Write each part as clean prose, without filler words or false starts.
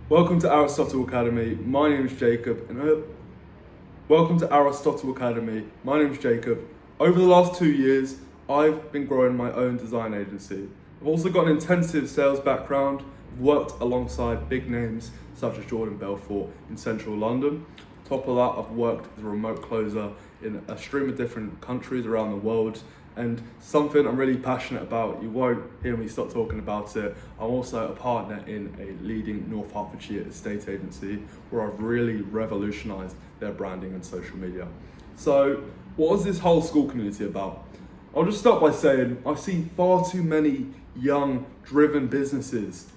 Welcome to Aristotle Academy. My name is Jacob, welcome to Aristotle Academy. My name is Jacob. Over the last 2 years, I've been growing my own design agency. I've also got an intensive sales background. I've worked alongside big names such as Jordan Belfort in central London. Top of that, I've worked as a remote closer in a stream of different countries around the world. And something I'm really passionate about, you won't hear me stop talking about it, I'm also a partner in a leading North Hertfordshire estate agency where I've really revolutionised their branding and social media. So what is this whole school community about? I'll just start by saying I see far too many young, driven businesses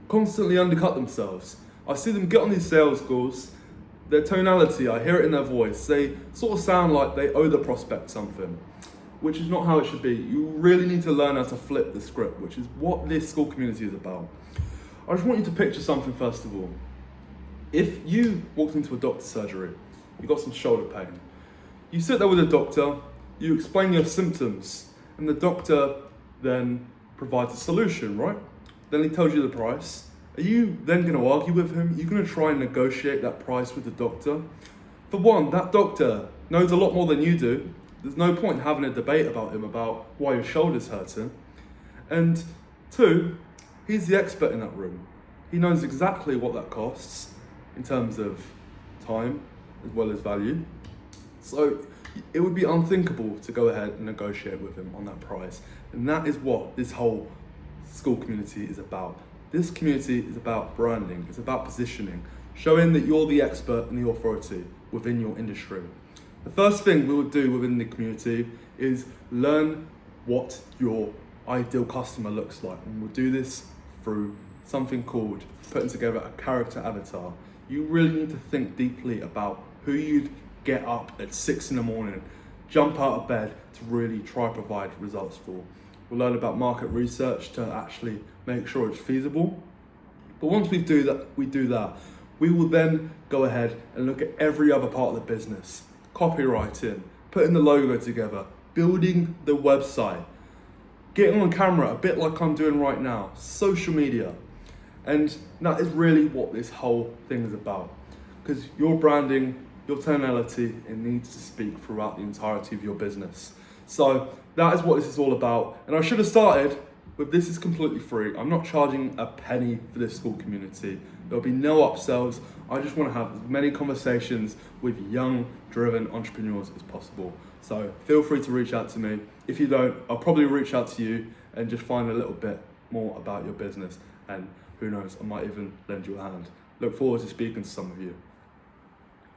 constantly undercut themselves. I see them get on these sales calls, their tonality, I hear it in their voice, they sort of sound like they owe the prospect something, which is not how it should be. You really need to learn how to flip the script, which is what this school community is about. I just want you to picture something first of all. If you walked into a doctor's surgery, you got some shoulder pain, you sit there with a doctor, you explain your symptoms, and the doctor then provides a solution, right? Then he tells you the price. Are you then going to argue with him? Are you going to try and negotiate that price with the doctor? For one, that doctor knows a lot more than you do. There's no point in having a debate about him about why your shoulder's hurting. And two, he's the expert in that room. He knows exactly what that costs in terms of time as well as value. So it would be unthinkable to go ahead and negotiate with him on that price. And that is what this whole school community is about. This community is about branding, it's about positioning, showing that you're the expert and the authority within your industry. The first thing we will do within the community is learn what your ideal customer looks like. And we'll do this through something called putting together a character avatar. You really need to think deeply about who you'd get up at 6 in, jump out of bed to really try to provide results for. We'll learn about market research to actually make sure it's feasible. But once we do that, we will then go ahead and look at every other part of the business. Copywriting, putting the logo together, building the website, getting on camera, a bit like I'm doing right now, social media. And that is really what this whole thing is about. Because your branding, your tonality, it needs to speak throughout the entirety of your business. So that is what this is all about. And I should have started with this is completely free. I'm not charging a penny for this school community. There'll be no upsells. I just want to have as many conversations with young, driven entrepreneurs as possible. So feel free to reach out to me. If you don't, I'll probably reach out to you and just find a little bit more about your business. And who knows, I might even lend you a hand. Look forward to speaking to some of you.